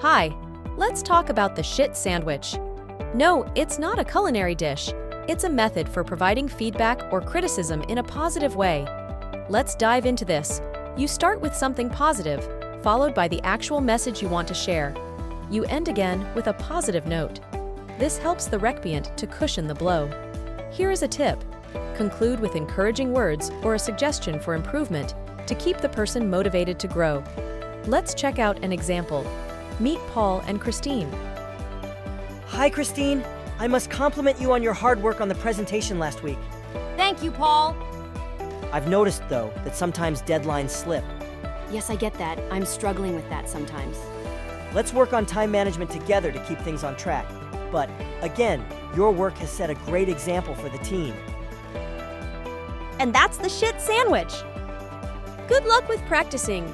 Hi, let's talk about the shit sandwich. No, it's not a culinary dish. It's a method for providing feedback or criticism in a positive way. Let's dive into this. You start with something positive, followed by the actual message you want to share. You end again with a positive note. This helps the recipient to cushion the blow. Here is a tip. Conclude with encouraging words or a suggestion for improvement to keep the person motivated to grow. Let's check out an example. Meet Paul and Christine. Hi, Christine. I must compliment you on your hard work on the presentation last week. Thank you, Paul. I've noticed, though, that sometimes deadlines slip. Yes, I get that. I'm struggling with that sometimes. Let's work on time management together to keep things on track. But, again, your work has set a great example for the team. And that's the shit sandwich. Good luck with practicing.